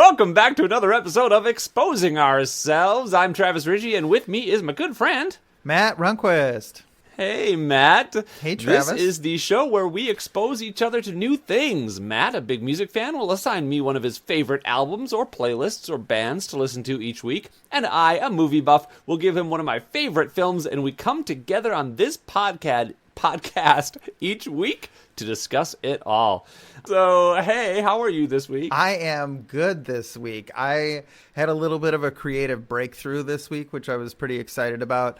welcome back to another episode of Exposing Ourselves. I'm Travis Ritchie, and with me is my good friend, Matt Runquist. Hey, Matt. Hey, Travis. This is the show where we expose each other to new things. Matt, a big music fan, will assign me one of his favorite albums or playlists or bands to listen to each week, and I, a movie buff, will give him one of my favorite films, and we come together on this podcast each week to discuss it all. So, hey, how are you this week? I am good this week. I had a little bit of a creative breakthrough this week, which I was pretty excited about.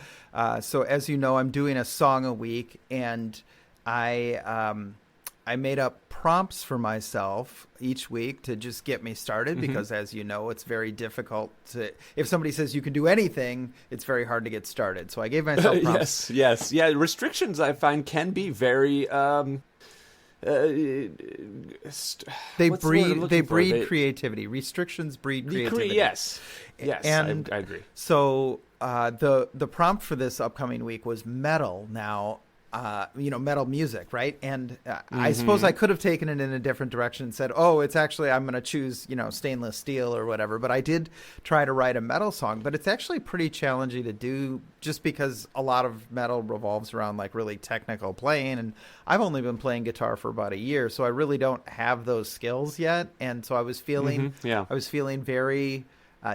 So, as you know, I'm doing a song a week, and I made up prompts for myself each week to just get me started because, as you know, it's very difficult to, if somebody says you can do anything, it's very hard to get started. So I gave myself prompts. Yes. Yeah, restrictions I find can be very... they breed creativity. Restrictions breed creativity. Yes, and I agree. So the prompt for this upcoming week was metal. Now, metal music, right? And I suppose I could have taken it in a different direction and said, oh, it's actually, I'm going to choose, stainless steel or whatever. But I did try to write a metal song, but it's actually pretty challenging to do just because a lot of metal revolves around like really technical playing. And I've only been playing guitar for about a year, so I really don't have those skills yet. And so I was feeling, very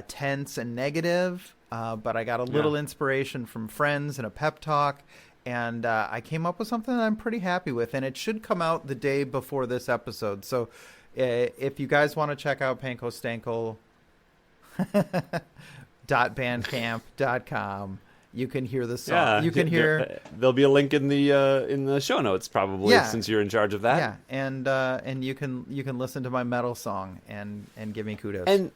tense and negative. But I got a little inspiration from friends and a pep talk. And I came up with something that I'm pretty happy with, and it should come out the day before this episode. So if you guys want to check out pankostankel.bandcamp.com, you can hear the song. Yeah, you can hear. There'll be a link in the show notes probably, since you're in charge of that. Yeah, and you can listen to my metal song and give me kudos. And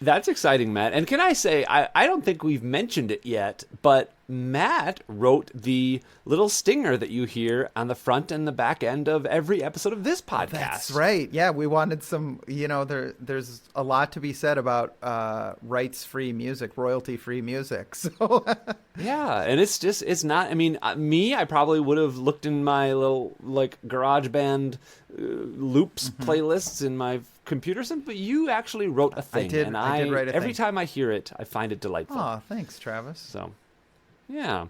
that's exciting, Matt. And can I say, I don't think we've mentioned it yet, but Matt wrote the little stinger that you hear on the front and the back end of every episode of this podcast. That's right. Yeah, we wanted some, there's a lot to be said about rights-free music, royalty-free music. So yeah, and it's not, I probably would have looked in my little, GarageBand loops playlists in my computer, but you actually wrote a thing. I did write a thing. Every time I hear it, I find it delightful. Oh, thanks, Travis. So, yeah.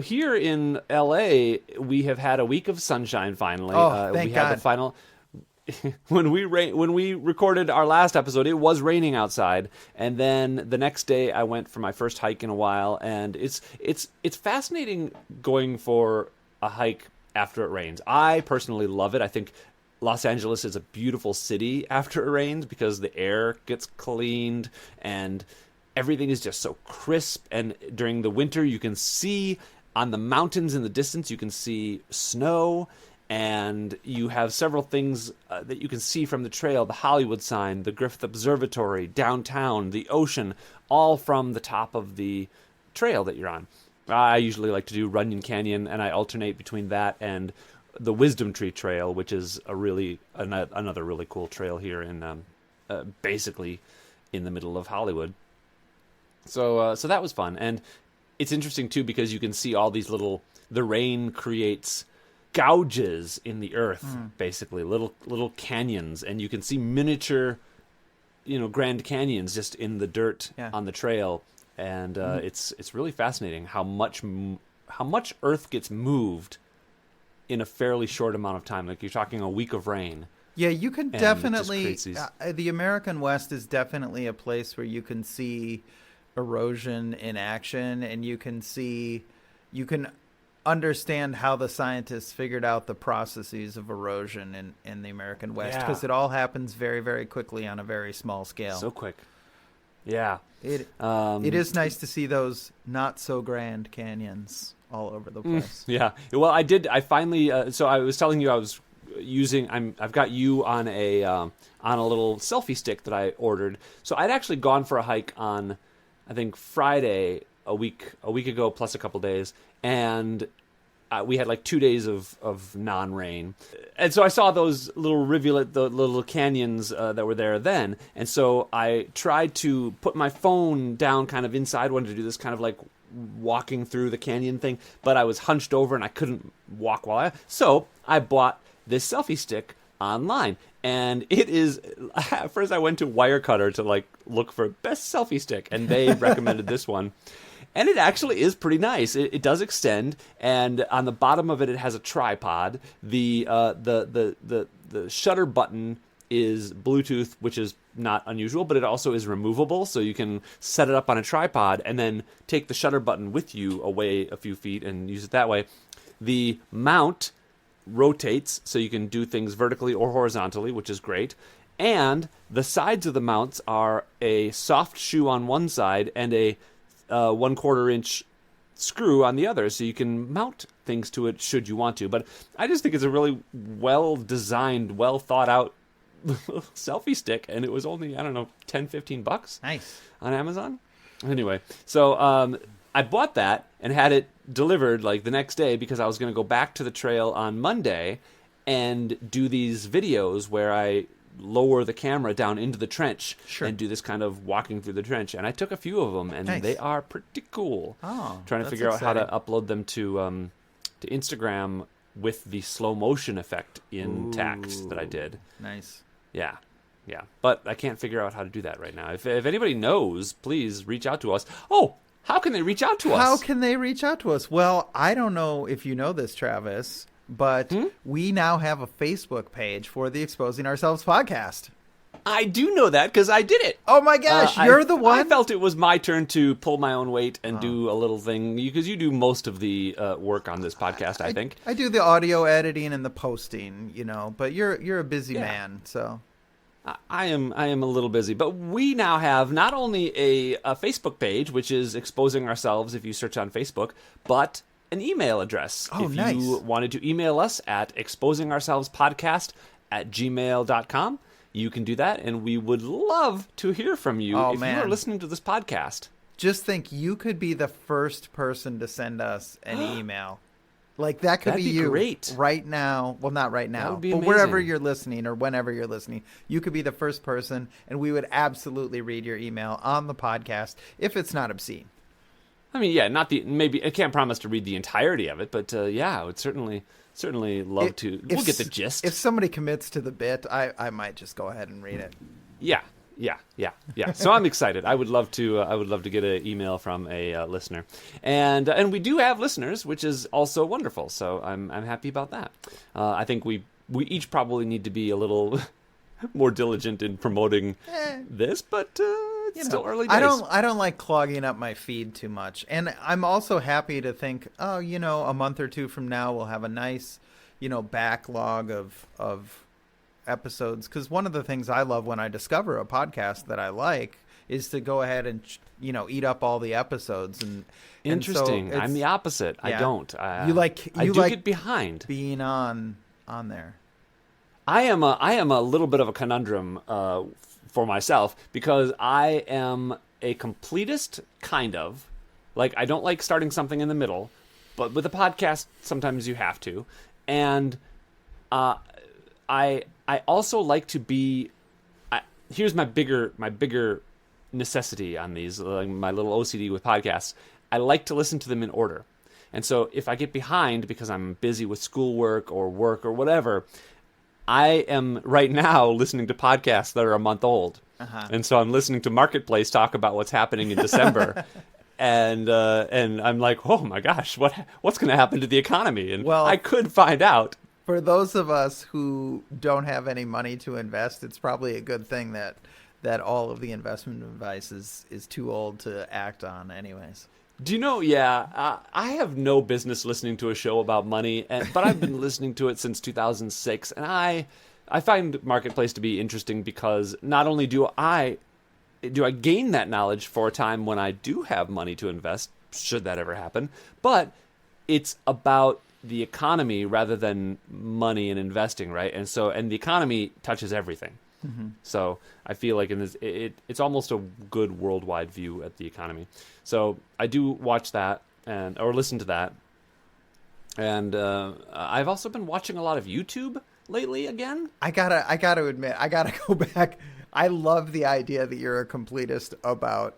Here in LA, we have had a week of sunshine finally. Thank God. Had the final... when we recorded our last episode, it was raining outside, and then the next day I went for my first hike in a while, and it's fascinating going for a hike after it rains. I personally love it. I think Los Angeles is a beautiful city after it rains because the air gets cleaned and everything is just so crisp. And during the winter, you can see on the mountains in the distance, you can see snow, and you have several things that you can see from the trail: the Hollywood sign, the Griffith Observatory, downtown, the ocean, all from the top of the trail that you're on. I usually like to do Runyon Canyon, and I alternate between that and the Wisdom Tree Trail, which is another really cool trail here in basically in the middle of Hollywood. So that was fun, and it's interesting too because you can see all these the rain creates gouges in the earth, basically little canyons, and you can see miniature, Grand Canyons just in the dirt on the trail, and it's really fascinating how much earth gets moved in a fairly short amount of time. Like, you're talking a week of rain. Yeah, you can definitely... the American West is definitely a place where you can see erosion in action, and you can understand how the scientists figured out the processes of erosion in the American West, because it all happens very, very quickly on a very small scale. So quick. Yeah. It is nice to see those not-so-grand canyons all over the place. Yeah. Well, I finally... so I was telling you I was using... I've got you on a little selfie stick that I ordered. So I'd actually gone for a hike on, I think, Friday a week ago, plus a couple days, and we had like 2 days of non-rain. And so I saw those little the little canyons that were there then. And so I tried to put my phone down kind of inside, wanted to do this kind of like walking through the canyon thing, but I was hunched over and I couldn't walk so I bought this selfie stick online. And it is, at first I went to Wirecutter to like look for best selfie stick, and they recommended this one. And it actually is pretty nice. It does extend, and on the bottom of it, it has a tripod. The shutter button is Bluetooth, which is not unusual, but it also is removable, so you can set it up on a tripod and then take the shutter button with you away a few feet and use it that way. The mount rotates, so you can do things vertically or horizontally, which is great. And the sides of the mounts are a soft shoe on one side and a 1/4 inch screw on the other, so you can mount things to it should you want to. But I just think it's a really well designed, well thought out selfie stick, and it was only, I don't know, $10-15 Nice. on Amazon. Anyway, so I bought that and had it delivered like the next day because I was going to go back to the trail on Monday and do these videos where I lower the camera down into the trench and do this kind of walking through the trench. And I took a few of them, and they are pretty cool. Trying to figure out how to upload them to Instagram with the slow motion effect intact that I did. Nice. Yeah. But I can't figure out how to do that right now. If anybody knows, please reach out to us. Oh, how can they reach out to us? How can they reach out to us? Well, I don't know if you know this, Travis, but we now have a Facebook page for the Exposing Ourselves podcast. I do know that because I did it. Oh my gosh, you're the one? I felt it was my turn to pull my own weight and do a little thing, because you do most of the work on this podcast, I think. I do the audio editing and the posting, but you're a busy man, so... I am a little busy, but we now have not only a Facebook page, which is Exposing Ourselves if you search on Facebook, but an email address. If you wanted to email us at exposingourselvespodcast@gmail.com, you can do that, and we would love to hear from you you are listening to this podcast. Just think, you could be the first person to send us an email. Like, that could That'd be you great. Right now. Well, not right now, but amazing. Wherever you're listening or whenever you're listening, you could be the first person, and we would absolutely read your email on the podcast if it's not obscene. I mean, yeah, maybe I can't promise to read the entirety of it, but I would certainly love to. We'll get the gist. If somebody commits to the bit, I might just go ahead and read it. Yeah. So I'm excited. I would love to get an email from a listener, and we do have listeners, which is also wonderful. So I'm happy about that. I think we each probably need to be a little more diligent in promoting this, but it's still early days. I don't like clogging up my feed too much, and I'm also happy to think, a month or two from now we'll have a nice, backlog of episodes, because one of the things I love when I discover a podcast that I like is to go ahead and eat up all the episodes. And interesting. So I'm the opposite. I don't. I get behind being on there. I am a little bit of a conundrum for myself, because I am a completist, kind of. Like, I don't like starting something in the middle, but with a podcast sometimes you have to. And I also like to be. Here's my bigger necessity on these. Like my little OCD with podcasts. I like to listen to them in order, and so if I get behind because I'm busy with schoolwork or work or whatever, I am right now listening to podcasts that are a month old, and so I'm listening to Marketplace talk about what's happening in December. And I'm like, oh my gosh, what's going to happen to the economy? And I could find out. For those of us who don't have any money to invest, it's probably a good thing that all of the investment advice is too old to act on anyways. Do you know, I have no business listening to a show about money, but I've been listening to it since 2006, and I find Marketplace to be interesting because not only do I gain that knowledge for a time when I do have money to invest, should that ever happen, but it's about the economy rather than money and investing, right? And the economy touches everything. Mm-hmm. So I feel like it's almost a good worldwide view at the economy. So I do watch that or listen to that. And I've also been watching a lot of YouTube lately again. I gotta admit, I gotta go back. I love the idea that you're a completist about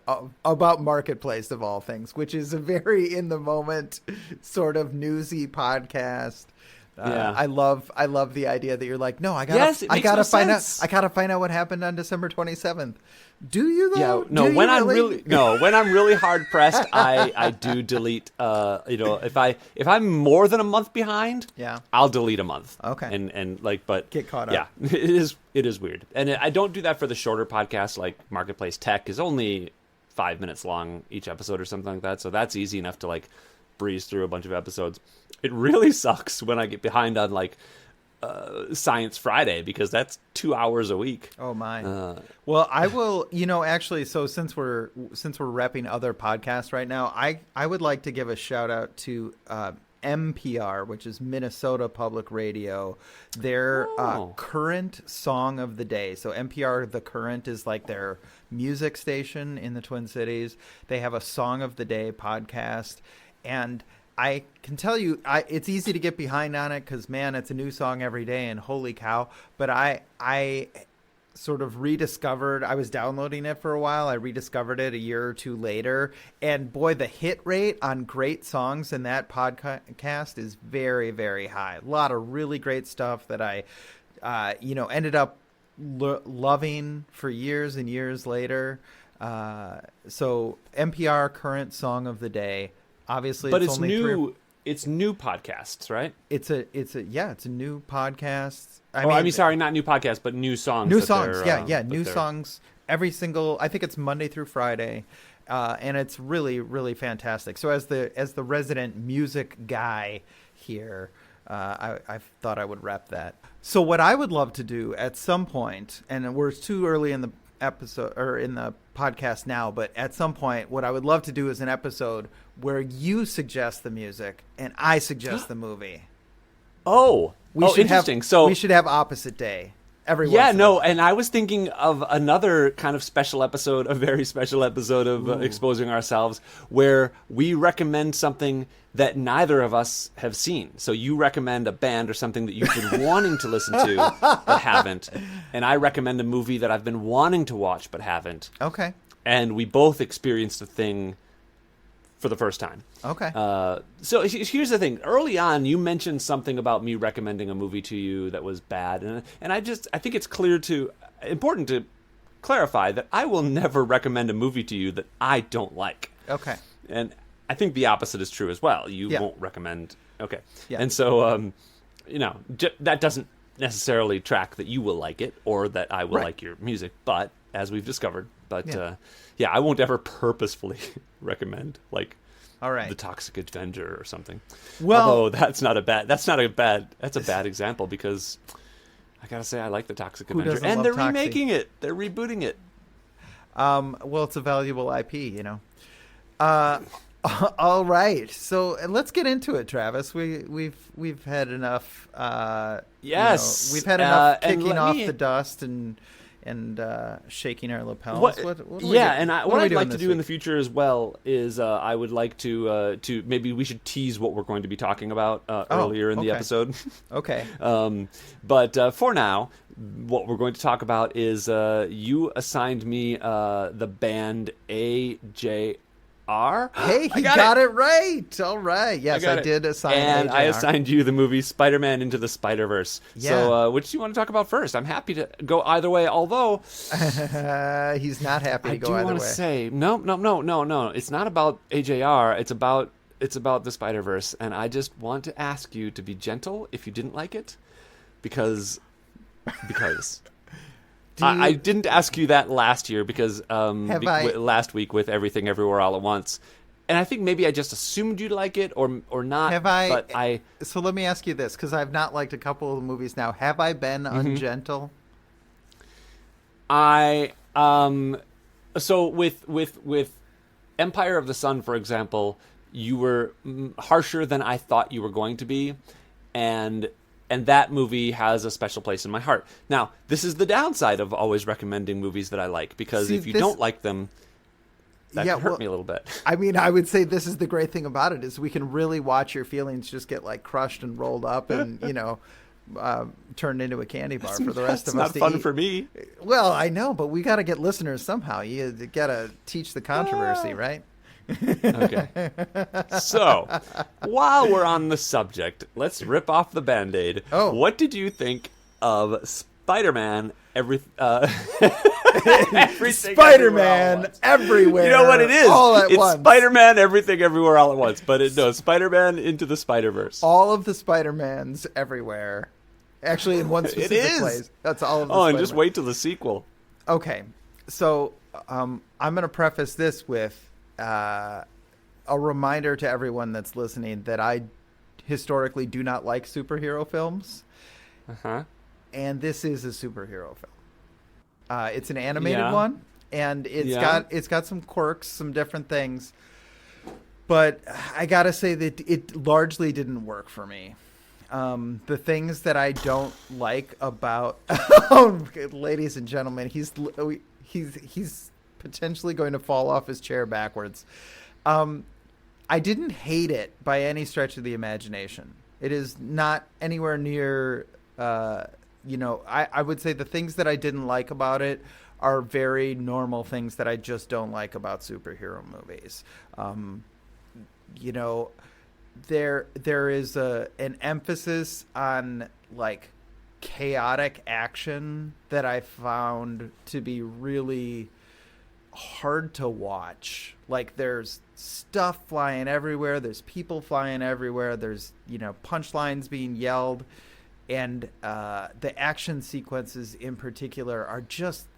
Marketplace of all things, which is a very in the moment sort of newsy podcast I love the idea that you're like, no, I gotta find out what happened on December 27th. Do you though? Yeah, no. Do When you I'm really? when I'm really hard pressed, I do delete. If I'm more than a month behind, Yeah. I'll delete a month. Okay. And but Get caught up. Yeah, it is weird, and I don't do that for the shorter podcasts. Like Marketplace Tech is only 5 minutes long each episode or something like that, so that's easy enough to like breeze through a bunch of episodes. It really sucks when I get behind on like Science Friday, because that's 2 hours a week. Oh my. Well, I will, actually, so since we're repping other podcasts right now, I would like to give a shout out to MPR, which is Minnesota Public Radio, their current song of the day. So NPR The Current is like their music station in the Twin Cities. They have a song of the day podcast, and I can tell you, it's easy to get behind on it because, man, it's a new song every day, and holy cow. But I sort of rediscovered, I was downloading it for a while. I rediscovered it a year or two later. And, boy, the hit rate on great songs in that podcast is very, very high. A lot of really great stuff that I, ended up loving for years and years later. So NPR Current Song of the Day. Obviously, but it's only new. It's new podcasts, right? It's a new podcast. Sorry, not new podcasts, but new songs. New songs, new songs. Every single, I think it's Monday through Friday, and it's really, really fantastic. So as the resident music guy here, I thought I would rep that. So what I would love to do at some point, and we're too early in the episode or in the podcast now, but at some point, what I would love to do is an episode where you suggest the music and I suggest the movie. Interesting. So we should have opposite day every once in a while. And I was thinking of another kind of special episode, a very special episode of Exposing Ourselves, where we recommend something that neither of us have seen. So you recommend a band or something that you've been wanting to listen to but haven't, and I recommend a movie that I've been wanting to watch but haven't. Okay. And we both experienced the thing for the first time. Okay. So here's the thing. Early on, you mentioned something about me recommending a movie to you that was bad, and I think it's important to clarify that I will never recommend a movie to you that I don't like. Okay. And I think the opposite is true as well. You won't recommend. Okay. Yeah. And so, that doesn't necessarily track that you will like it or that I will like your music, but as we've discovered, I won't ever purposefully recommend like The Toxic Avenger or something. Well, although that's a bad example, because I gotta say I like The Toxic Avenger, and they're remaking it. They're rebooting it. Well, it's a valuable IP, All right, so let's get into it, Travis. We've had enough. Yes, we've had enough kicking off the dust and shaking our lapels. What I'd like to do in the future as well is I would like to maybe we should tease what we're going to be talking about earlier in the episode. Okay. But for now, what we're going to talk about is you assigned me the band AJR. Hey, he got it right. All right. Yes, I did assign And AJR. I assigned you the movie Spiderman Into the Spiderverse. Yeah. So which do you want to talk about first? I'm happy to go either way, although he's not happy to go either way. I do want to say, no. It's not about AJR. It's about the Spiderverse, and I just want to ask you to be gentle if you didn't like it, because I didn't ask you that last year because last week with Everything Everywhere All at Once, and I think maybe I just assumed you'd like it or not. So let me ask you this, because I've not liked a couple of the movies now. Have I been ungentle? So with Empire of the Sun, for example, you were harsher than I thought you were going to be, and that movie has a special place in my heart. Now, this is the downside of always recommending movies that I like, because if you don't like them, that can hurt me a little bit. I mean, I would say this is the great thing about it, is we can really watch your feelings just get like crushed and rolled up and, turned into a candy bar for the rest of us to eat. That's not fun for me. Well, I know, but we got to get listeners somehow. You got to teach the controversy, right? Okay. So, while we're on the subject, let's rip off the Band-Aid. Oh. What did you think of Spider-Man everything Spider-Man everywhere. You know what it is? All at it's once. Spider-Man everything everywhere all at once. But no, Spider-Man Into the Spiderverse. All of the Spider-Mans everywhere. Actually, in one specific place. That's all of the and just wait till the sequel. Okay. So, I'm going to preface this with a reminder to everyone that's listening that I historically do not like superhero films. Uh-huh. And this is a superhero film. It's an animated one, and it's got some quirks, some different things. But I gotta say that it largely didn't work for me. The things that I don't like about, ladies and gentlemen, he's potentially going to fall off his chair backwards. I didn't hate it by any stretch of the imagination. It is not anywhere near. I would say the things that I didn't like about it are very normal things that I just don't like about superhero movies. There is an emphasis on like chaotic action that I found to be really hard to watch. Like there's stuff flying everywhere, there's people flying everywhere, there's punchlines being yelled. And the action sequences in particular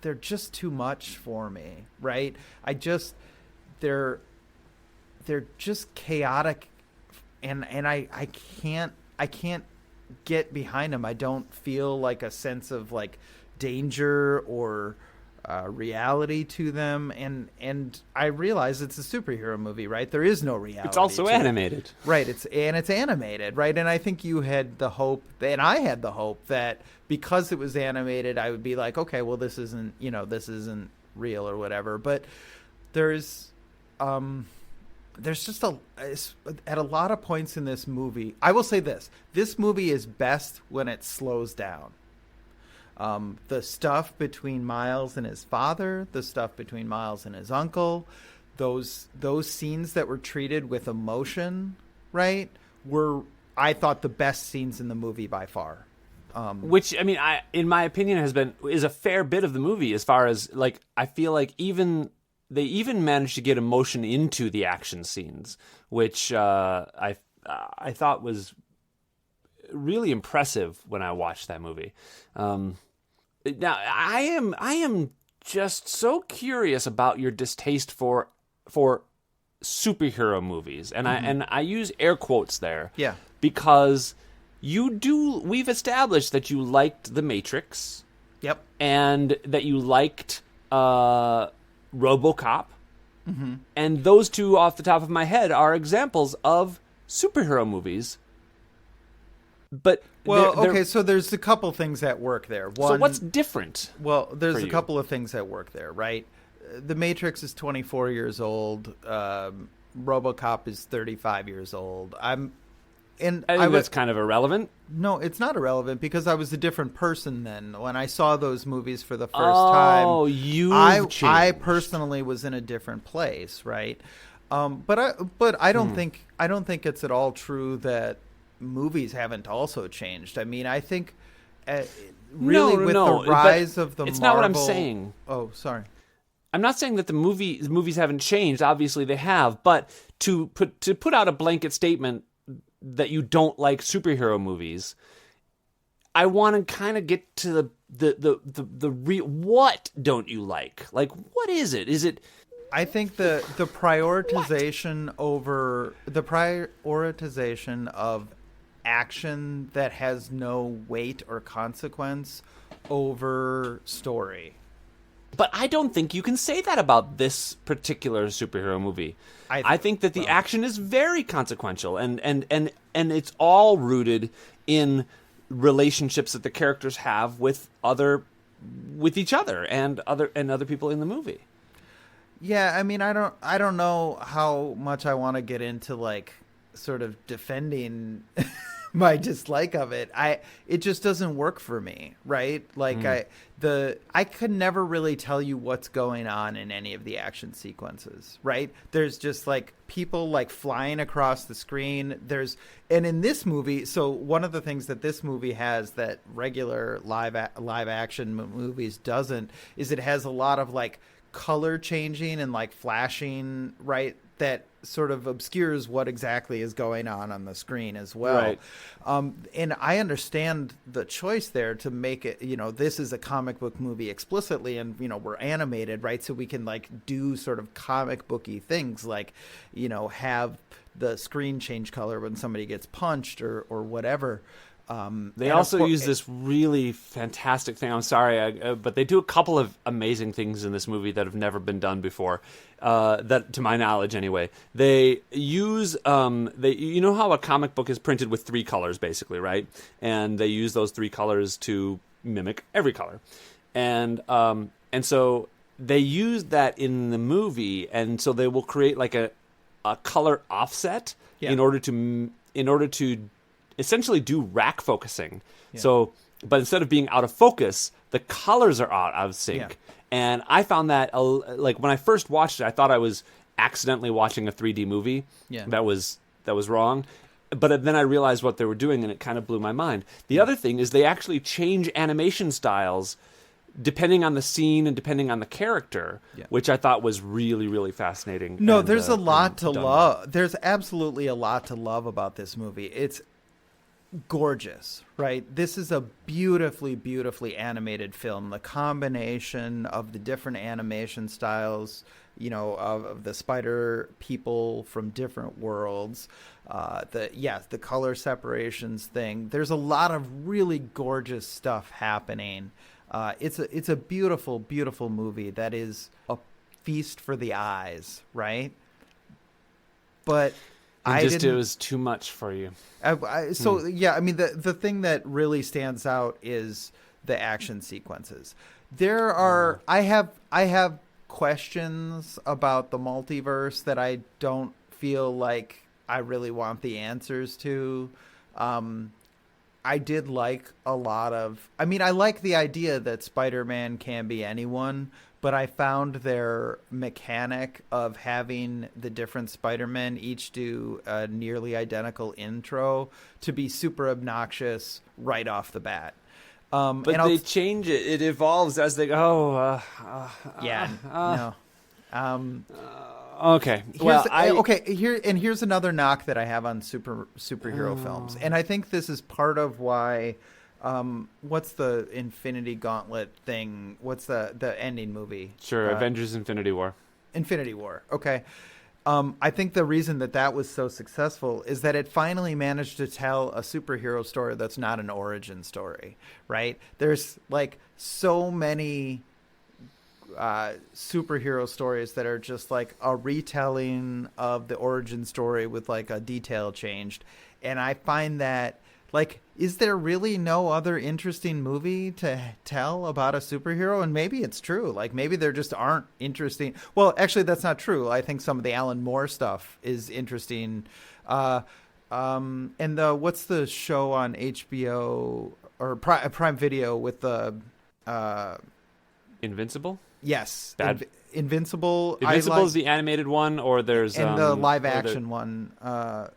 they're just too much for me, right? They're just chaotic, and I can't get behind them. I don't feel like a sense of like danger or reality to them, and I realize it's a superhero movie, right? There is no reality. It's also animated, right? It's animated, right? And I think you had the hope, and I had the hope that because it was animated, I would be like, okay, well, this isn't real or whatever. But there's just at a lot of points in this movie. I will say this movie is best when it slows down. The stuff between Miles and his father, the stuff between Miles and his uncle, those scenes that were treated with emotion, right, were, I thought, the best scenes in the movie by far. Which, I mean, in my opinion, is a fair bit of the movie, as far as like I feel like they even managed to get emotion into the action scenes, which I thought was really impressive when I watched that movie. Now I am just so curious about your distaste for superhero movies, and I use air quotes there, because we've established that you liked The Matrix, and that you liked RoboCop, and those two off the top of my head are examples of superhero movies. But so there's a couple things at work there. One, so what's different? Well, there's a couple of things at work there, right? The Matrix is 24 years old. RoboCop is 35 years old. I think that's kind of irrelevant. No, it's not irrelevant, because I was a different person then. When I saw those movies for the first time, I personally was in a different place, right? But I don't think it's at all true that movies haven't also changed. I mean, I think the rise of the it's Marvel... not what I'm saying. Oh, sorry. I'm not saying that the movies haven't changed. Obviously they have, but to put out a blanket statement that you don't like superhero movies, I want to kind of get to the real, what don't you like? Like, what is it? Is it... I think the prioritization of action that has no weight or consequence over story. But I don't think you can say that about this particular superhero movie. I think that the action is very consequential, and it's all rooted in relationships that the characters have with each other and other people in the movie. Yeah, I mean, I don't know how much I want to get into like sort of defending my dislike of it. It just doesn't work for me, right? Like I could never really tell you what's going on in any of the action sequences, right? There's just like people like flying across the screen. And in this movie, so one of the things that this movie has that regular live action movies doesn't is it has a lot of like color changing and like flashing, right? That sort of obscures what exactly is going on the screen as well. Right. And I understand the choice there to make it, this is a comic book movie explicitly, and, we're animated, right? So we can like do sort of comic booky things like, have the screen change color when somebody gets punched or whatever. They also use this really fantastic thing. I'm sorry, but they do a couple of amazing things in this movie that have never been done before. That, to my knowledge, anyway. They use you know how a comic book is printed with 3 colors, basically, right? And they use those 3 colors to mimic every color, and so they use that in the movie, and so they will create like a color offset in order to essentially do rack focusing. Yeah. So, but instead of being out of focus, the colors are out of sync. Yeah. And I found that, like, when I first watched it, I thought I was accidentally watching a 3D movie. Yeah. That was wrong. But then I realized what they were doing, and it kind of blew my mind. The other thing is they actually change animation styles depending on the scene and depending on the character, which I thought was really, really fascinating. No, there's a lot to love. There's absolutely a lot to love about this movie. It's gorgeous, right? This is a beautifully, beautifully animated film. The combination of the different animation styles, of the spider people from different worlds, the color separations thing. There's a lot of really gorgeous stuff happening. It's a beautiful, beautiful movie that is a feast for the eyes, right? But it was too much for you. The thing that really stands out is the action sequences. There are I have questions about the multiverse that I don't feel like I really want the answers to. I did like a lot of... I like the idea that Spider-Man can be anyone, but I found their mechanic of having the different Spider-Men each do a nearly identical intro to be super obnoxious right off the bat. But they change it. It evolves as they go. Okay. Here's another knock that I have on superhero films, and I think this is part of why. What's the Infinity Gauntlet thing? What's the ending movie? Sure, Avengers: Infinity War. Infinity War. Okay. I think the reason that was so successful is that it finally managed to tell a superhero story that's not an origin story, right? There's like so many superhero stories that are just like a retelling of the origin story with like a detail changed. And I find that, like, is there really no other interesting movie to tell about a superhero? And maybe it's true. Like, maybe there just aren't interesting. Well, actually, that's not true. I think some of the Alan Moore stuff is interesting. And what's the show on HBO or Prime Video with the Invincible? Yes. Invincible. Invincible is the animated one, or there's and the live action one. Yeah.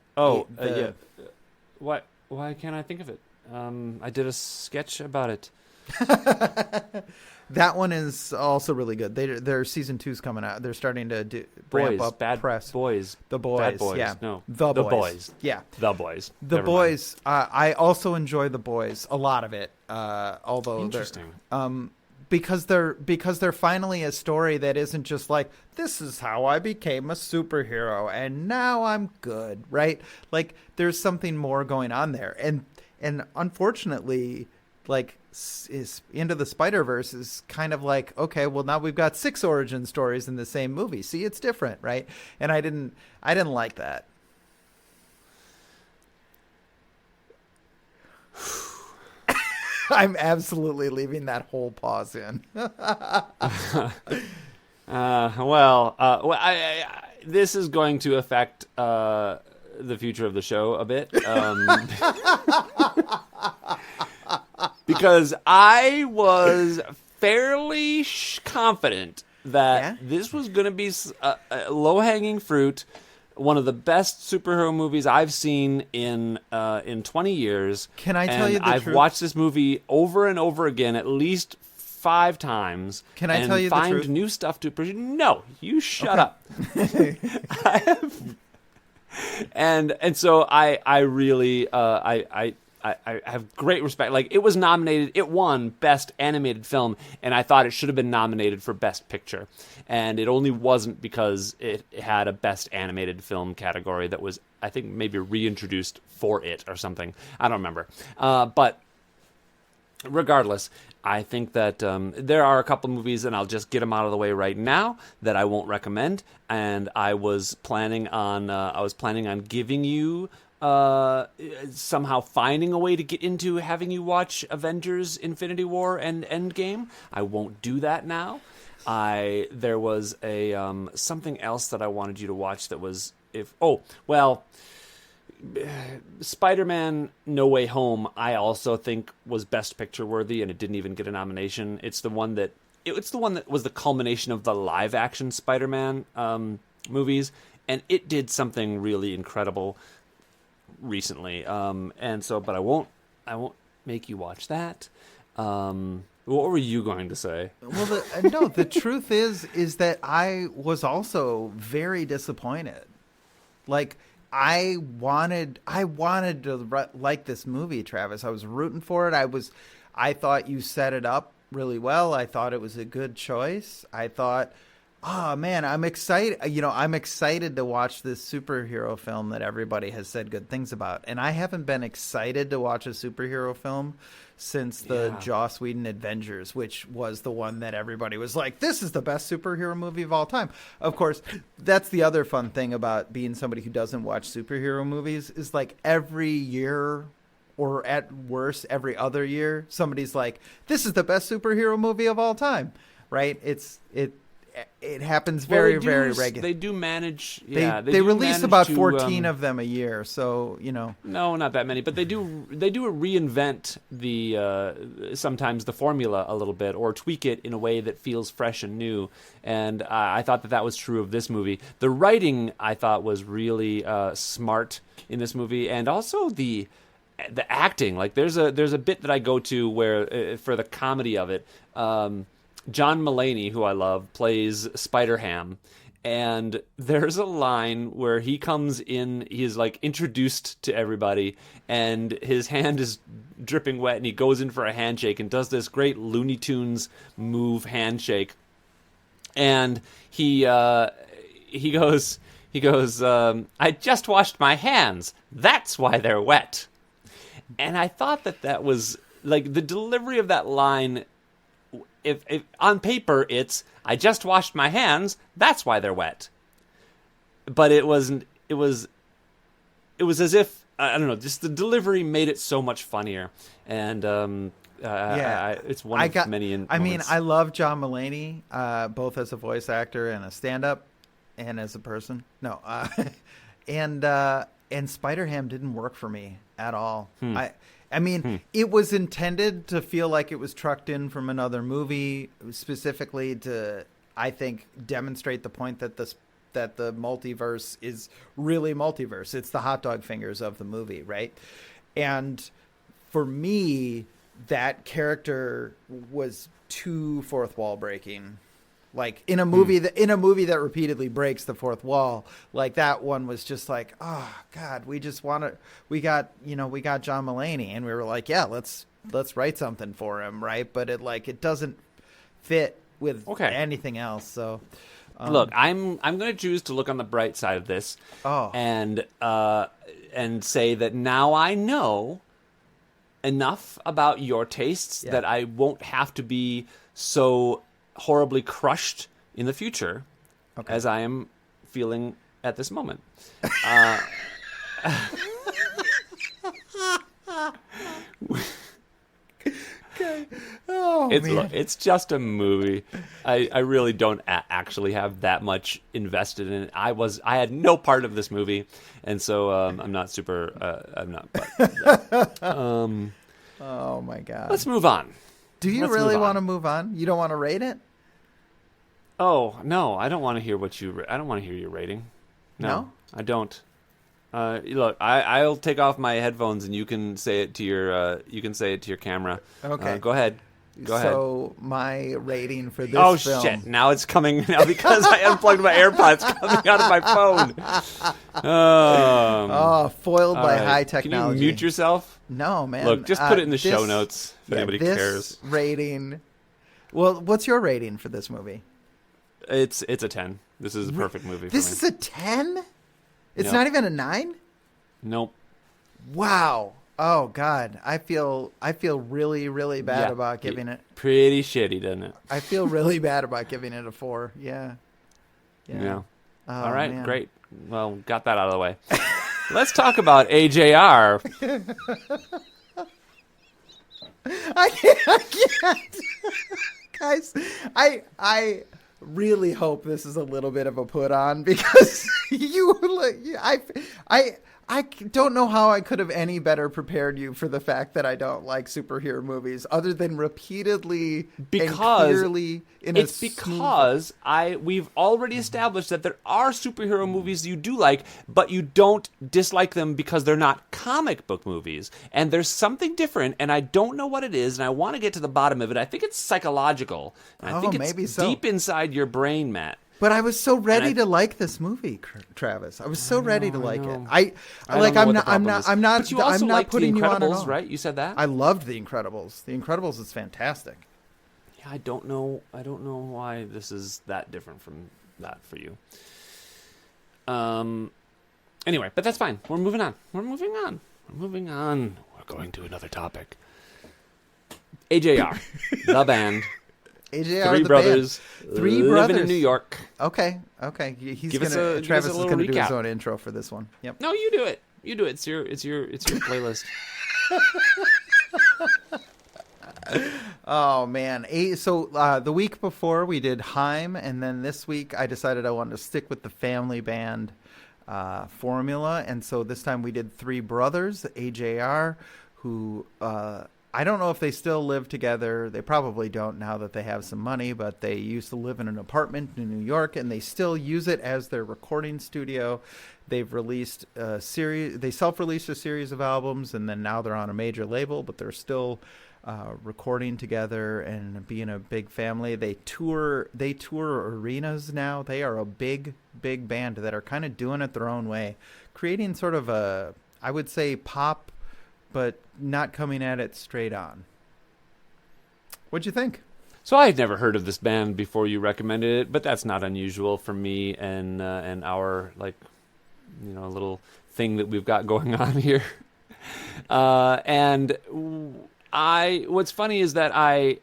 What? Why can't I think of it? I did a sketch about it. That one is also really good. Their season 2's coming out. They're starting to ramp up press. Boys. The Boys. Bad Boys. Yeah. No. The Boys. Yeah. The Boys. The Boys. I also enjoy The Boys. A lot of it. Although interesting. Because they're finally a story that isn't just like, this is how I became a superhero and now I'm good, right? Like, there's something more going on there. And unfortunately, like, Into the Spiderverse is kind of like, okay, well, now we've got 6 origin stories in the same movie. See, it's different, right? And I didn't like that. I'm absolutely leaving that whole pause in. This is going to affect the future of the show a bit. Because I was fairly confident that this was going to be a low-hanging fruit, one of the best superhero movies I've seen in 20 years. Can I tell you the I've truth? watched this movie over and over again, at least 5 times. Can I tell you the find truth? new stuff to appreciate? No, you shut up. I have, and so I really I have great respect. Like, it was nominated, it won Best Animated Film, and I thought it should have been nominated for Best Picture. And it only wasn't because it had a Best Animated Film category that was, I think, maybe reintroduced for it or something. I don't remember. But regardless, I think that there are a couple movies, and I'll just get them out of the way right now, that I won't recommend. And I was planning on giving you somehow finding a way to get into having you watch Avengers Infinity War and Endgame. I won't do that now. There was a something else that I wanted you to watch that was Spider-Man No Way Home, I also think was Best Picture worthy, and it didn't even get a nomination. It's the one that was the culmination of the live action Spider-Man movies, and it did something really incredible recently. But I won't make you watch that. What were you going to say? Well, the truth is that I was also very disappointed. Like, I wanted to like this movie, Travis. I was rooting for it. I thought you set it up really well. I thought it was a good choice. I thought, oh man, I'm excited. I'm excited to watch this superhero film that everybody has said good things about. And I haven't been excited to watch a superhero film since the Joss Whedon Avengers, which was the one that everybody was like, this is the best superhero movie of all time. Of course, that's the other fun thing about being somebody who doesn't watch superhero movies, is like every year, or at worst every other year, somebody's like, this is the best superhero movie of all time, right? It happens very regularly. They do manage. They release about 14 of them a year, so No, not that many, but they do reinvent sometimes the formula a little bit, or tweak it in a way that feels fresh and new. And I thought that was true of this movie. The writing, I thought, was really smart in this movie, and also the acting. Like, there's a bit that I go to where for the comedy of it. John Mulaney, who I love, plays Spider-Ham, and there's a line where he comes in, he's like introduced to everybody, and his hand is dripping wet, and he goes in for a handshake and does this great Looney Tunes move handshake, and he goes, I just washed my hands, that's why they're wet. And I thought that was, like, the delivery of that line, if on paper it's, I just washed my hands, that's why they're wet. But it wasn't. It was as if, I don't know, just the delivery made it so much funnier. And it's one of many moments. I mean, I love John Mulaney, both as a voice actor and a stand-up, and as a person. No, and Spider-Ham didn't work for me at all. I mean, it was intended to feel like it was trucked in from another movie, specifically to, I think, demonstrate the point that the multiverse is really multiverse. It's the hot dog fingers of the movie, right? And for me, that character was too fourth wall breaking. Like, in a movie that repeatedly breaks the fourth wall, like, that one was just like, oh God, we got John Mulaney, and we were like, yeah, let's write something for him, right? But it doesn't fit with anything else. So, look, I'm going to choose to look on the bright side of this, and say that now I know enough about your tastes that I won't have to be so horribly crushed in the future as I am feeling at this moment. Oh man. It's just a movie. I really don't actually have that much invested in it. I had no part of this movie, and so I'm not super. I'm not. But, Oh my god. let's move on. Do you Let's really move on. want to move on? You don't want to rate it? Oh no, I don't want to hear I don't want to hear your rating. No? I don't. Look, I'll take off my headphones and you can say it to your camera. Okay. Go ahead. Go ahead. So my rating for this Oh film. shit! Now it's coming now because I unplugged my AirPods coming out of my phone. Foiled all by right. high technology. Can you mute yourself? No, man. Look, just put it in the show notes if anybody this cares. Rating. Well, what's your rating for this movie? It's a 10. This is a perfect movie. This for me. is a 10? It's Yep. not even a 9? Nope. Wow. Oh God, I feel really, really bad Yeah. about giving it. Pretty shitty, doesn't it? I feel really bad about giving it a 4. Yeah. Yeah. Oh, All right, man. great. Well, got that out of the way. Let's talk about AJR. I can't. Guys, I really hope this is a little bit of a put on because I don't know how I could have any better prepared you for the fact that I don't like superhero movies other than repeatedly and clearly because we've already established that there are superhero movies you do like, but you don't dislike them because they're not comic book movies. And there's something different, and I don't know what it is, and I want to get to the bottom of it. I think it's psychological. And I think it's maybe so. deep inside your brain, Matt. But I was so ready to like this movie, Travis. I was so ready to like it. I don't know what the problem is. I'm not But you also liked putting The you on at Incredibles, all. right? You said that? I loved The Incredibles. The Incredibles is fantastic. Yeah, I don't know why this is that different from that for you. Anyway, but that's fine. We're moving on. We're going to another topic. AJR, the band. AJR, Three the brothers. band. Three living brothers in New York. Okay. Give us a Travis is little gonna do his recap. own intro for this one. Yep. No, you do it. You do it. It's your playlist. Oh man. So the week before we did Heim, and then this week I decided I wanted to stick with the family band formula, and so this time we did Three Brothers, AJR, who I don't know if they still live together. They probably don't now that they have some money, but they used to live in an apartment in New York, and they still use it as their recording studio. They've released a series. They self-released a series of albums, and then now they're on a major label, but they're still recording together and being a big family. They tour arenas now. They are a big band that are kind of doing it their own way, creating sort of a, I would say, pop, but not coming at it straight on. What'd you think? So I had never heard of this band before you recommended it, but that's not unusual for me and our little thing that we've got going on here. And what's funny is that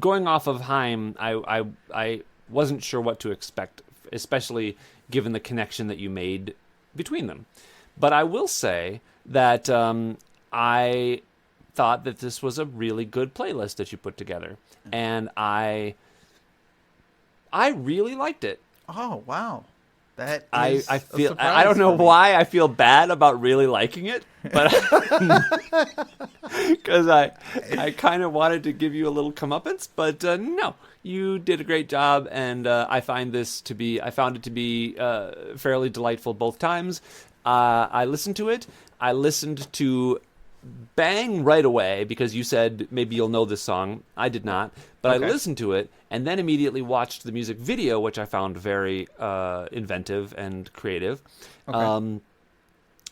going off of Heim, I wasn't sure what to expect, especially given the connection that you made between them. But I will say that I thought that this was a really good playlist that you put together, and I really liked it. Oh wow, that I is feel a surprise I don't know for me. why I feel bad about really liking it, but because I kind of wanted to give you a little comeuppance, but no, you did a great job, and I found it to be fairly delightful both times. I listened to it. I listened to Bang right away because you said maybe you'll know this song. I did not, but Okay. I listened to it and then immediately watched the music video, which I found very inventive and creative. Okay.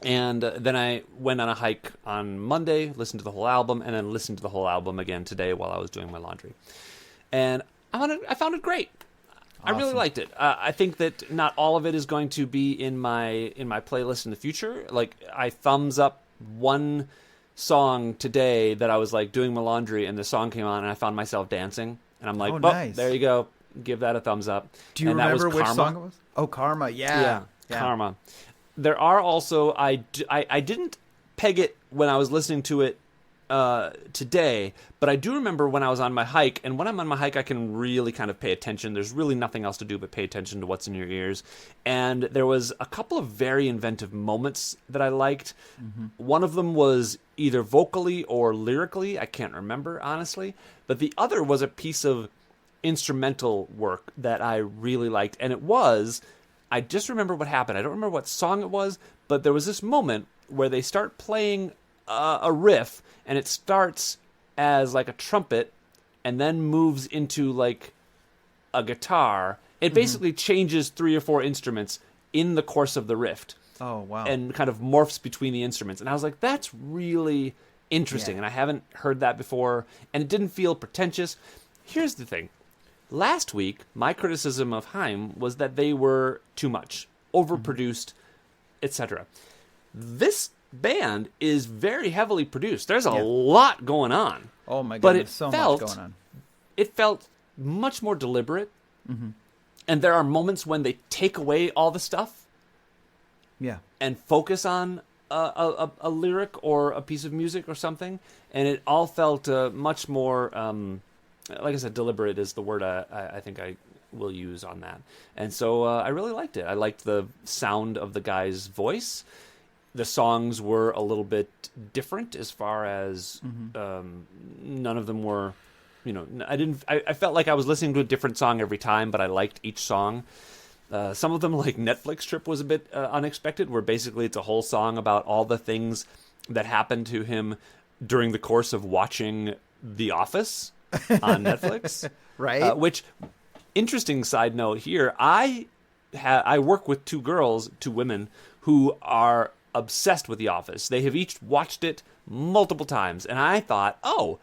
And then I went on a hike on Monday, listened to the whole album, and then listened to the whole album again today while I was doing my laundry. And I found it great. I really Awesome. liked it. I think that not all of it is going to be in my playlist in the future. Like, I thumbs up one song today that I was like doing my laundry, and the song came on, and I found myself dancing, and I'm like, Oh, "Well, nice. there you go. Give that a thumbs up." Do you And that was remember which Karma. song it was? Oh, Karma. Yeah. Karma. There are also I didn't peg it when I was listening to it today, but I do remember when I was on my hike, and when I'm on my hike, I can really kind of pay attention. There's really nothing else to do but pay attention to what's in your ears. And there was a couple of very inventive moments that I liked. Mm-hmm. One of them was either vocally or lyrically. I can't remember, honestly. But the other was a piece of instrumental work that I really liked. And I just remember what happened. I don't remember what song it was, but there was this moment where they start playing a riff, and it starts as like a trumpet and then moves into like a guitar. It basically changes 3 or 4 instruments in the course of the riff. Oh, wow. And kind of morphs between the instruments. And I was like, that's really interesting. And I haven't heard that before, and it didn't feel pretentious. Here's the thing. Last week, my criticism of Haim was that they were too much, overproduced, etc. This band is very heavily produced. There's a lot going on. Oh my goodness, much going on. It felt much more deliberate. Mm-hmm. And there are moments when they take away all the stuff. Yeah. And focus on a lyric or a piece of music or something. And it all felt much more, like I said, deliberate is the word I think I will use on that. And so I really liked it. I liked the sound of the guy's voice. The songs were a little bit different as far as none of them were, I felt like I was listening to a different song every time, but I liked each song. Some of them, like Netflix Trip, was a bit unexpected, where basically it's a whole song about all the things that happened to him during the course of watching The Office on Netflix. Right. Which, interesting side note here, I work with 2 women, who are obsessed with The Office. They have each watched it multiple times, and I thought, oh,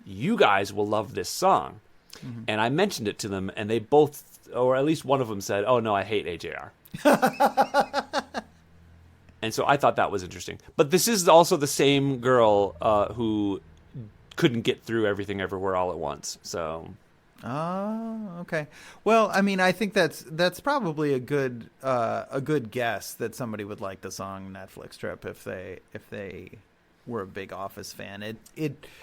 you guys will love this song. Mm-hmm. And I mentioned it to them, and they both, or at least one of them said, oh no, I hate AJR. And so I thought that was interesting. But this is also the same girl who couldn't get through Everything Everywhere All at Once. So... Oh, okay. Well, I mean, I think that's probably a good guess that somebody would like the song Netflix Trip if they were a big Office fan.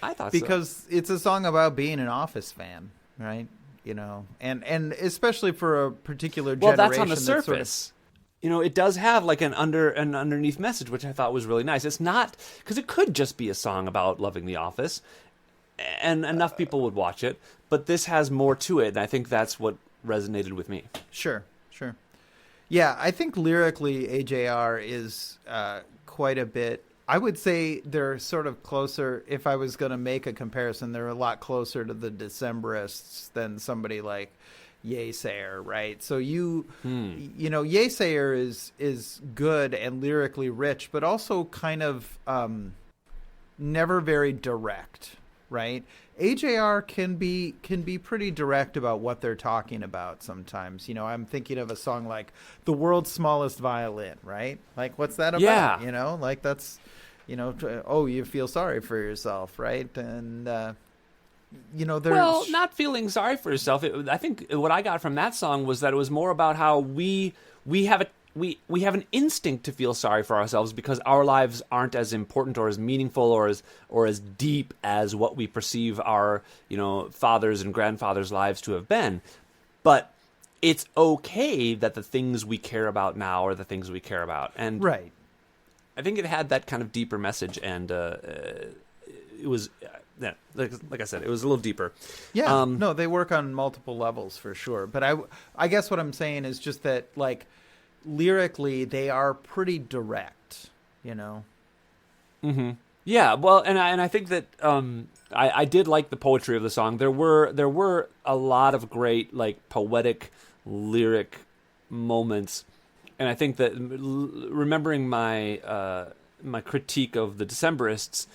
I thought because it's a song about being an Office fan, right? And especially for a particular generation. Well, that's on the surface. It does have like an underneath message, which I thought was really nice. It's not, because it could just be a song about loving The Office, and enough people would watch it, but this has more to it, and I think that's what resonated with me. Sure. Yeah, I think lyrically AJR is quite a bit, I would say they're sort of closer, if I was going to make a comparison, they're a lot closer to the Decemberists than somebody like Yesayer, right? So Yesayer is good and lyrically rich, but also kind of never very direct, right? AJR can be pretty direct about what they're talking about sometimes. I'm thinking of a song like The World's Smallest Violin, right? Like, what's that about? Yeah. Like that's, oh, you feel sorry for yourself, right? And, there's... Well, not feeling sorry for yourself. I think what I got from that song was that it was more about how we have an instinct to feel sorry for ourselves because our lives aren't as important or as meaningful or as deep as what we perceive our fathers and grandfathers' lives to have been. But it's okay that the things we care about now are the things we care about, and right. I think it had that kind of deeper message, and it was. Yeah, like I said, it was a little deeper. Yeah, no, they work on multiple levels for sure. But I guess what I'm saying is just that, like, lyrically, they are pretty direct, Mm-hmm. Yeah, well, and I think that I did like the poetry of the song. There were a lot of great, like, poetic lyric moments, and I think that remembering my my critique of the Decemberists.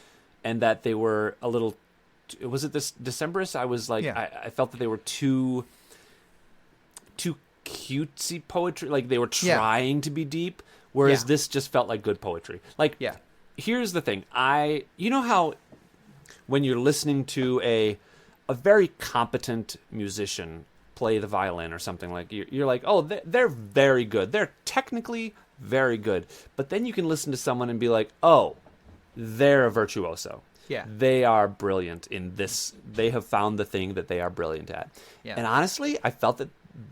And that they were a little, was it this Decemberists? I was like, yeah. I felt that they were too cutesy poetry. Like they were trying to be deep, whereas this just felt like good poetry. Like, here's the thing. You know how when you're listening to a very competent musician play the violin or something, like you're like, oh, they're very good. They're technically very good. But then you can listen to someone and be like, oh, they're a virtuoso. Yeah. They are brilliant in this. They have found the thing that they are brilliant at. Yeah. And honestly, I felt that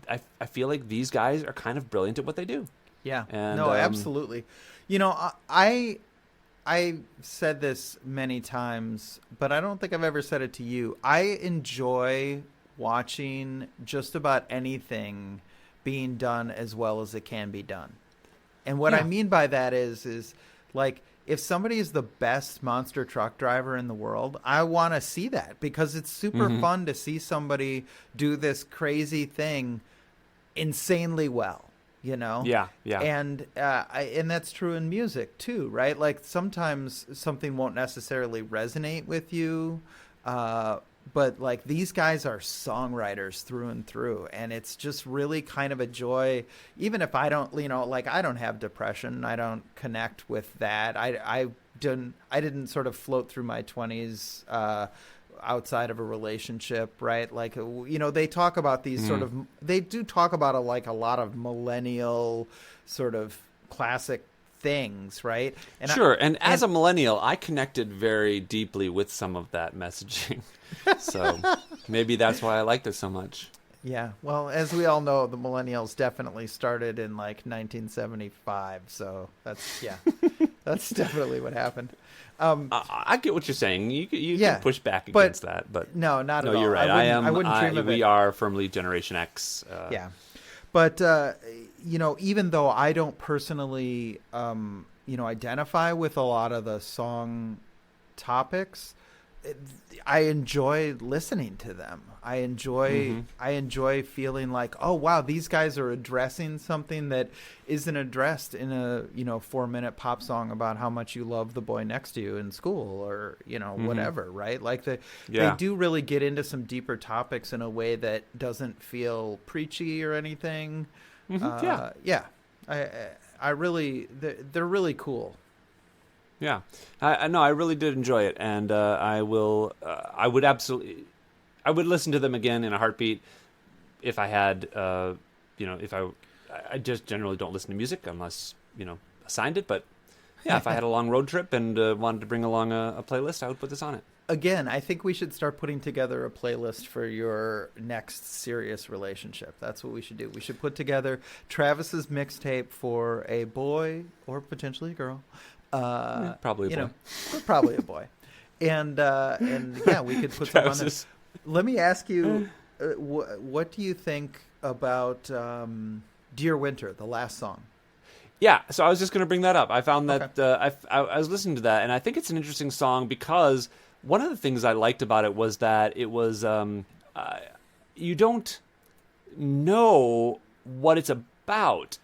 I feel like these guys are kind of brilliant at what they do. Yeah. And, no, absolutely. You know, I said this many times, but I don't think I've ever said it to you. I enjoy watching just about anything being done as well as it can be done. And what I mean by that is like, if somebody is the best monster truck driver in the world, I want to see that, because it's super fun to see somebody do this crazy thing insanely well, you know? Yeah, yeah. And that's true in music too, right? Like sometimes something won't necessarily resonate with you, but like these guys are songwriters through and through, and it's just really kind of a joy. Even if I don't, you know, like I don't have depression, I don't connect with that. I didn't sort of float through my 20s outside of a relationship, right? Like, you know, they talk about these sort of, they do talk about a lot of millennial sort of classic things, right? And sure. And as a millennial, I connected very deeply with some of that messaging. So maybe that's why I liked it so much. Yeah. Well, as we all know, the millennials definitely started in like 1975. So that's that's definitely what happened. I get what you're saying. You can push back against that, but no, not at all. You're right. I wouldn't dream of it. We are firmly Generation X. Yeah. But, you know, even though I don't personally, you know, identify with a lot of the song topics, I enjoy listening to them. I enjoy feeling like, oh, wow, these guys are addressing something that isn't addressed in a, you know, 4-minute pop song about how much you love the boy next to you in school, or, you know, whatever, right? Like they do really get into some deeper topics in a way that doesn't feel preachy or anything. I really, they're really cool. Yeah, I really did enjoy it, and I would listen to them again in a heartbeat if I had, you know, if I just generally don't listen to music unless, you know, assigned it. But yeah, if I had a long road trip and wanted to bring along a playlist, I would put this on it. Again, I think we should start putting together a playlist for your next serious relationship. That's what we should do. We should put together Travis's mixtape for a boy or potentially a girl. Probably a boy. Probably a boy. And yeah, we could put some on there. Let me ask you, what do you think about Dear Winter, the last song? Yeah, so I was just going to bring that up. I found that I was listening to that, and I think it's an interesting song because one of the things I liked about it was that it was you don't know what it's about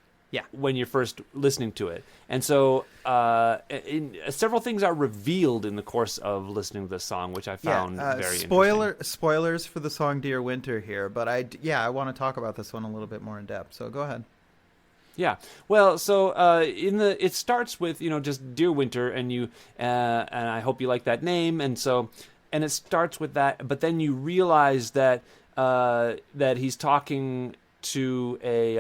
when you're first listening to it. And so several things are revealed in the course of listening to this song, which I found very interesting. Spoilers for the song Dear Winter here, but I want to talk about this one a little bit more in depth, so go ahead. Yeah, well, so it starts with, you know, just Dear Winter, and and I hope you like that name, and it starts with that, but then you realize that he's talking to a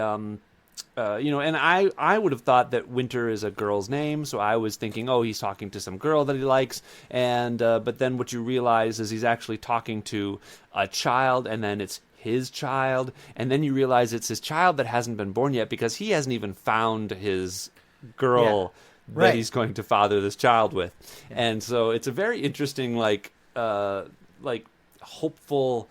you know, and I would have thought that Winter is a girl's name, so I was thinking, oh, he's talking to some girl that he likes, and but then what you realize is he's actually talking to a child, and then it's his child, and then you realize it's his child that hasn't been born yet because he hasn't even found his girl that he's going to father this child with. And so it's a very interesting, like hopeful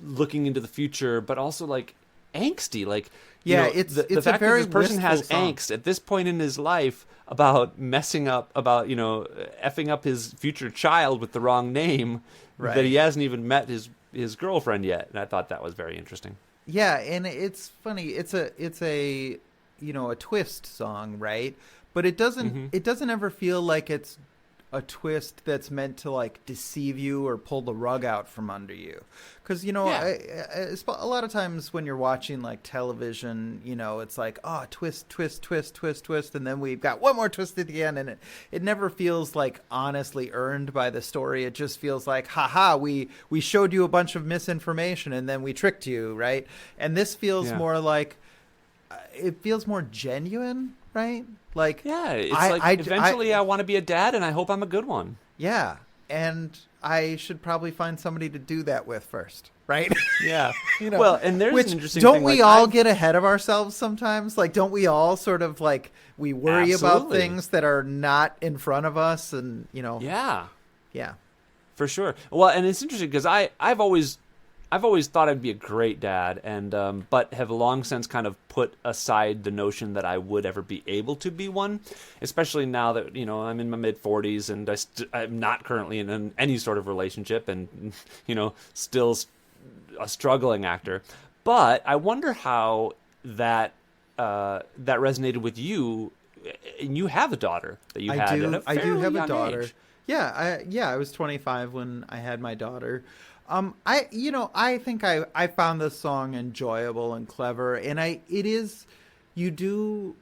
looking into the future, but also like angsty, like it's the fact a very that this person has song. angst at this point in his life about messing up, about, you know, effing up his future child with the wrong name, that he hasn't even met his girlfriend yet. And I thought that was very interesting. Yeah, and it's funny. It's a you know, a twist song, right? But it doesn't ever feel like it's a twist that's meant to like deceive you or pull the rug out from under you. Because, you know, a lot of times when you're watching like television, you know, it's like, oh, twist, twist, twist, twist, twist. And then we've got one more twist at the end. And it never feels like honestly earned by the story. It just feels like, haha, we showed you a bunch of misinformation and then we tricked you, right? And this feels more like, it feels more genuine, right? Like, it's eventually I want to be a dad and I hope I'm a good one. Yeah. and I should probably find somebody to do that with first, right? Yeah. You know, Well, and there's which, an interesting don't thing. we like, all I've- get ahead of ourselves sometimes? Like, don't we all sort of like we worry about Absolutely. things that are not in front of us, and you know, Yeah. yeah. For sure. Well, and it's interesting because I've always thought I'd be a great dad, and but have long since kind of put aside the notion that I would ever be able to be one, especially now that I'm in my mid-40s and I'm not currently in any sort of relationship, and still a struggling actor. But I wonder how that resonated with you. And you have a daughter that you had. I do. At a I do fairly have a young daughter. age. Yeah, I was 25 when I had my daughter. I think I found this song enjoyable and clever, and you do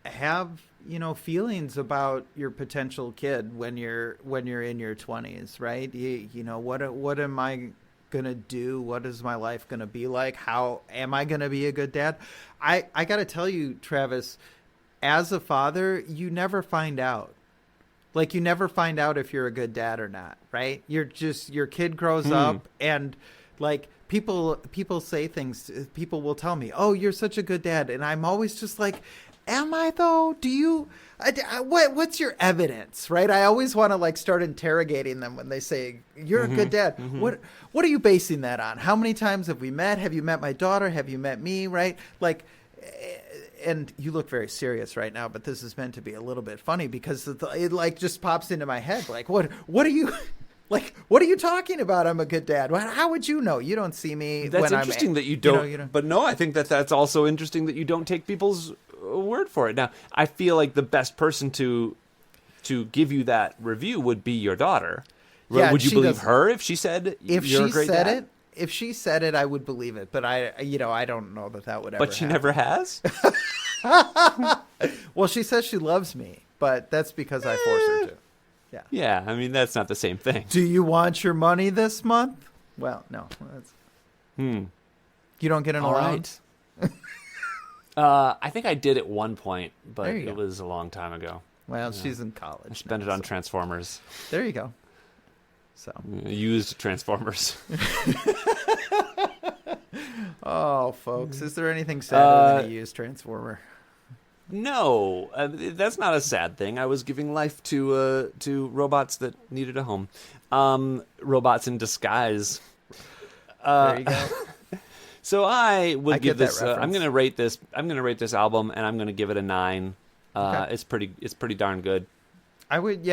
have, feelings about your potential kid when you're in your 20s, right? What am I gonna do? What is my life gonna be like? How am I gonna be a good dad? I got to tell you, Travis, as a father, you never find out. Like, you never find out if you're a good dad or not, right? Your kid grows up, and like people say things. People will tell me, "Oh, you're such a good dad," and I'm always just like, "Am I though? Do you? What's your evidence?" Right? I always want to like start interrogating them when they say you're a good dad. What are you basing that on? How many times have we met? Have you met my daughter? Have you met me? Right? Like. And you look very serious right now, but this is meant to be a little bit funny because it like just pops into my head. Like, what are you, like, what are you talking about? I'm a good dad. How would you know? You don't see me. That's when interesting I'm, that you don't. You know. But no, I think that's also interesting that you don't take people's word for it. Now, I feel like the best person to give you that review would be your daughter. Yeah, would you believe her if she said you're a great dad? If she said it, I would believe it. But I don't know that would ever. But she never has. Well, she says she loves me, but that's because I force her to. Yeah. Yeah, I mean that's not the same thing. Do you want your money this month? Well, no. That's... You don't get an allowance? Right. I think I did at one point, but it was a long time ago. Well, she's in college. I spent it on Transformers. There you go. So used Transformers. Oh, folks, is there anything sadder than a used Transformer? No, that's not a sad thing. I was giving life to robots that needed a home. Robots in disguise. There you go. So I would give this. reference. I'm going to rate this. I'm going to rate this album, and I'm going to give it a 9. Okay. It's pretty darn good. I would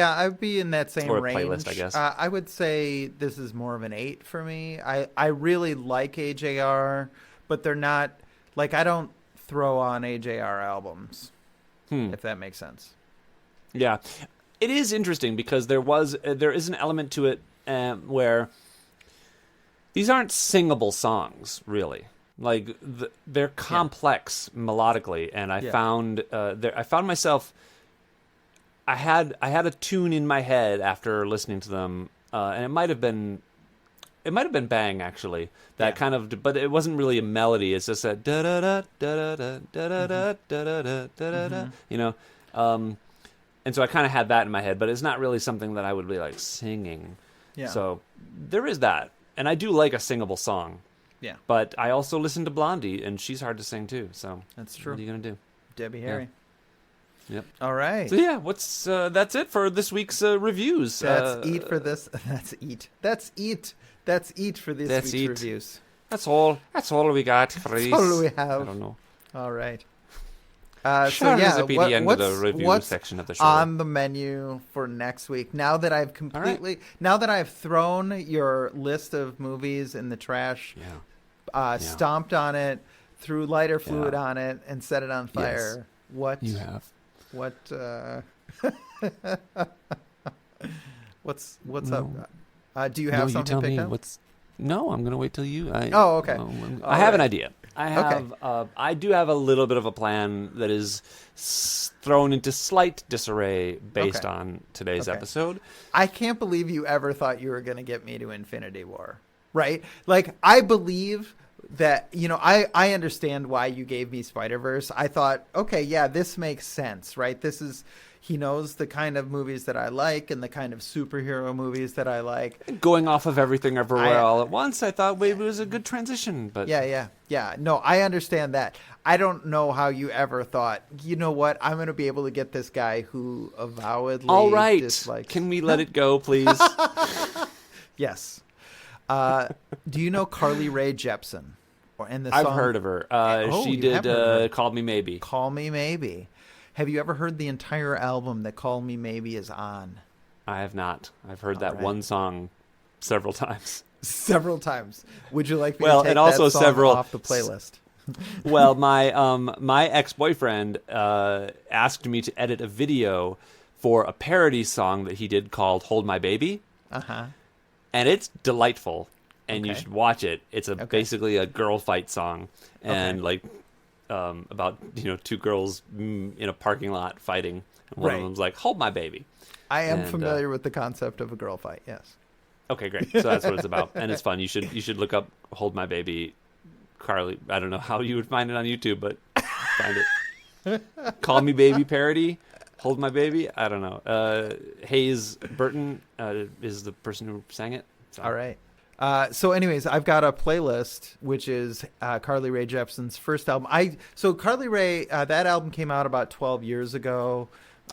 be in that same Or a range. playlist, I guess. I would say this is more of an 8 for me. I really like AJR, but they're not, like, I don't throw on AJR albums, if that makes sense. Yeah, it is interesting because there is an element to it where these aren't singable songs, really. Like they're complex melodically, and I found myself. I had a tune in my head after listening to them, and it might have been Bang actually. That kind of, but it wasn't really a melody. It's just a da da da da da da da da da da da. You know, and so I kind of had that in my head, but it's not really something that I would be like singing. Yeah. So there is that, and I do like a singable song. Yeah. But I also listen to Blondie, and she's hard to sing too. So that's true. What are you gonna do? Debbie Harry. Yep. All right. So yeah, that's it for this week's reviews. That's eat for this. That's eat. That's eat for this week's reviews. That's all. That's all we got for That's all we have. I don't know. All right. So yeah, be the end of the review section of the show. On the menu for next week? Now that I've now that I've thrown your list of movies in the trash, stomped on it, threw lighter fluid on it, and set it on fire. Yes. What you have? What? What's up? Do you have something picked up? No, I'm gonna wait till you. Okay. I have an idea. I do have a little bit of a plan that is thrown into slight disarray based on today's episode. I can't believe you ever thought you were going to get me to Infinity War, right? Like, I believe that, I understand why you gave me Spider-Verse. I thought, okay, yeah, this makes sense, right? This is, He knows the kind of movies that I like and the kind of superhero movies that I like. Going off of Everything Everywhere All at Once, I thought maybe it was a good transition. But Yeah. No, I understand that. I don't know how you ever thought, you know what, I'm going to be able to get this guy who avowedly all right, dislikes... can we let it go, please? Yes. Do you know Carly Rae Jepsen? And the song... I've heard of her. She did Call Me Maybe. Call Me Maybe. Have you ever heard the entire album that Call Me Maybe is on? I have not. I've heard that one song several times. Several times. Would you like me to take and also that song several off the playlist? Well, my ex-boyfriend asked me to edit a video for a parody song that he did called "Hold My Baby." Uh-huh. And it's delightful, and you should watch it. It's basically a girl fight song, and about two girls in a parking lot fighting. And one of them's like, "Hold my baby." I am familiar with the concept of a girl fight. Yes. Okay, great. So that's what it's about, and it's fun. You should look up "Hold My Baby," Carly. I don't know how you would find it on YouTube, but find it. "Call Me Baby" parody. "Hold My Baby." I don't know. Hayes Burton is the person who sang it. So. All right. So anyways, I've got a playlist, which is Carly Rae Jepsen's first album. So Carly Rae, that album came out about 12 years ago.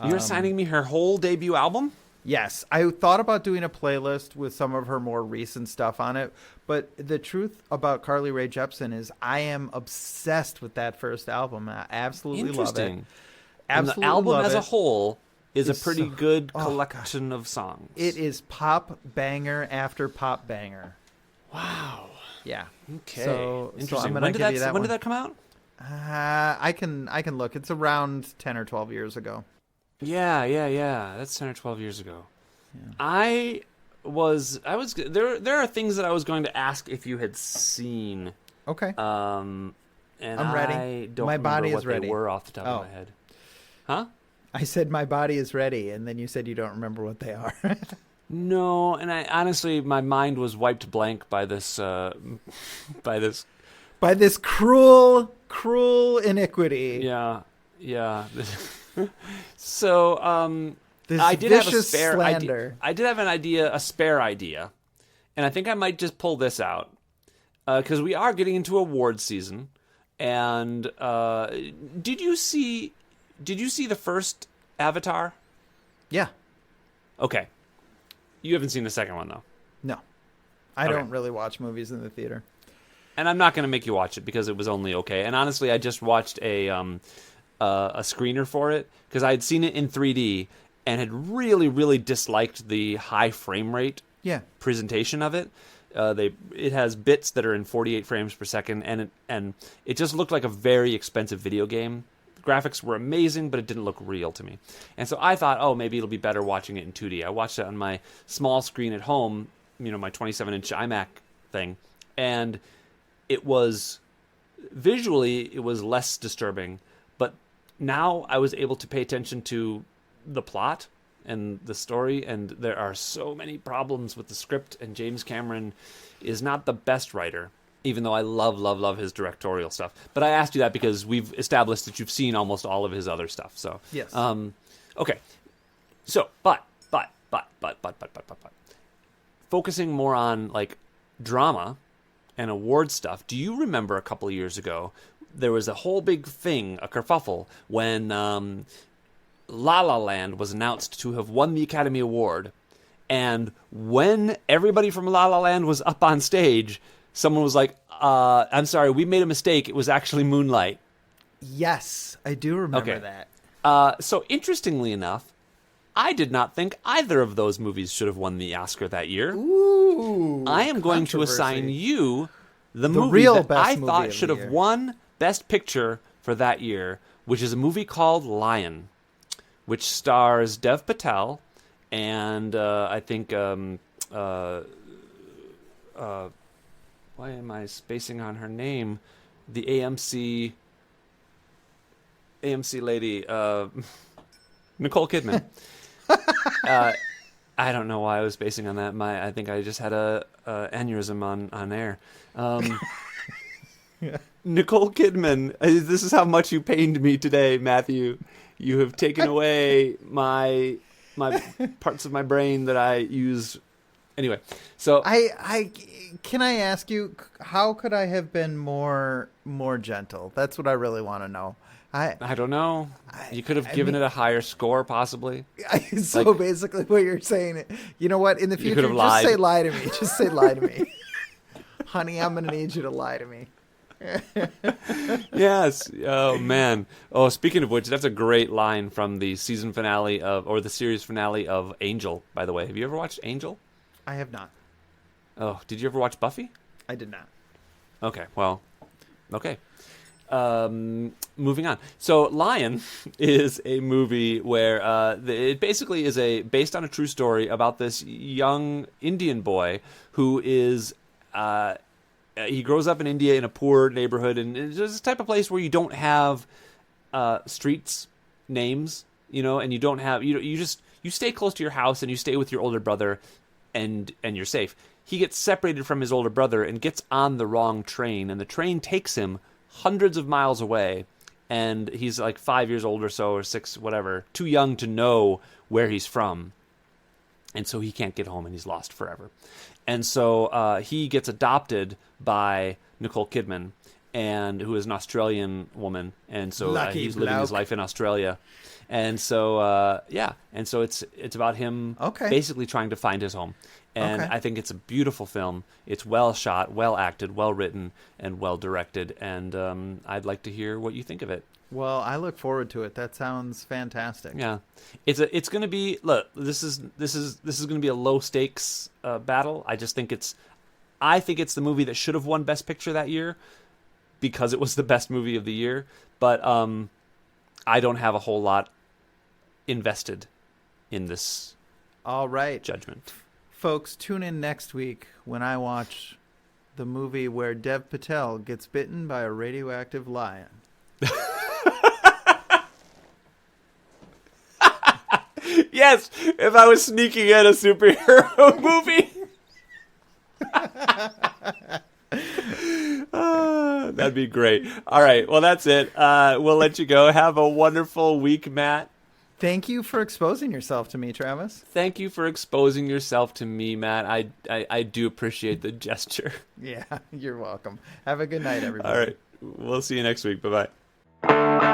You're assigning me her whole debut album? Yes. I thought about doing a playlist with some of her more recent stuff on it. But the truth about Carly Rae Jepsen is I am obsessed with that first album. I absolutely love it. And the album as a whole is a pretty good collection of songs. It is pop banger after pop banger. Wow. Yeah. Okay. So interesting. I'm when did that come out? I can look. It's around 10 or 12 years ago. Yeah. That's 10 or 12 years ago. Yeah. There are things that I was going to ask if you had seen. Okay. And I'm ready. I don't my remember body what is ready. They were off the top of my head. Huh? I said my body is ready, and then you said you don't remember what they are. No, and I honestly, my mind was wiped blank by this, by this cruel iniquity. Yeah. So, I did have a spare idea. I did have a spare idea, and I think I might just pull this out because we are getting into awards season. And did you see the first Avatar? Yeah. Okay. You haven't seen the second one, though? No. I don't really watch movies in the theater. And I'm not going to make you watch it because it was only okay. And honestly, I just watched a screener for it because I had seen it in 3D and had really, really disliked the high frame rate presentation of it. It has bits that are in 48 frames per second, and it just looked like a very expensive video game. Graphics were amazing, but it didn't look real to me. And so I thought, maybe it'll be better watching it in 2D. I watched it on my small screen at home, my 27-inch iMac thing, and it was visually less disturbing. But now I was able to pay attention to the plot and the story, and there are so many problems with the script, and James Cameron is not the best writer. Even though I love his directorial stuff. But I asked you that because we've established that you've seen almost all of his other stuff. So yes. Okay. So, but. Focusing more on like drama and award stuff. Do you remember a couple of years ago there was a whole big thing, a kerfuffle, when La La Land was announced to have won the Academy Award, and when everybody from La La Land was up on stage, someone was like, I'm sorry, we made a mistake. It was actually Moonlight. Yes, I do remember that. So interestingly enough, I did not think either of those movies should have won the Oscar that year. Ooh, I am going to assign you the movie real that best I movie thought of should the have year. won Best Picture for that year, which is a movie called Lion, which stars Dev Patel and I think... why am I spacing on her name? The AMC lady, Nicole Kidman. I don't know why I was spacing on that. I think I just had a aneurysm on air. Nicole Kidman. This is how much you pained me today, Matthew. You have taken away my parts of my brain that I use. Anyway, so I can I ask you, how could I have been more gentle? That's what I really want to know. I don't know. You could have given it a higher score, possibly. So Like, basically, what you're saying, you know what? In the You could future, have just lied. say lie to me. Just say lie to me, honey. I'm gonna need you to lie to me. Yes. Oh man. Oh, speaking of which, that's a great line from the season finale or the series finale of Angel. By the way, have you ever watched Angel? I have not. Oh, did you ever watch Buffy? I did not. Okay. Well. Okay. Moving on. So, Lion is a movie where it basically is based on a true story about this young Indian boy who is he grows up in India in a poor neighborhood, and it's just this type of place where you don't have streets names, and you don't have you stay close to your house and you stay with your older brother, and you're safe. He gets separated from his older brother and gets on the wrong train, and the train takes him hundreds of miles away, and he's like 5 years old or so, or 6, whatever, too young to know where he's from, and so he can't get home, and he's lost forever. And so he gets adopted by Nicole Kidman, and who is an Australian woman, and so he's living his life in Australia. And so and so it's about him basically trying to find his home. And I think it's a beautiful film. It's well shot, well acted, well written, and well directed. And I'd like to hear what you think of it. Well, I look forward to it. That sounds fantastic. Yeah, it's going to be, look. This is going to be a low stakes battle. I think it's the movie that should have won Best Picture that year because it was the best movie of the year. But I don't have a whole lot invested in this. All right, judgment. Folks, tune in next week when I watch the movie where Dev Patel gets bitten by a radioactive lion. Yes, if I was sneaking in a superhero movie. That'd be great. All right, well, that's it. We'll let you go. Have a wonderful week, Matt. Thank you for exposing yourself to me, Travis. Thank you for exposing yourself to me, Matt. I do appreciate the gesture. Yeah, you're welcome. Have a good night, everybody. All right, we'll see you next week. Bye-bye.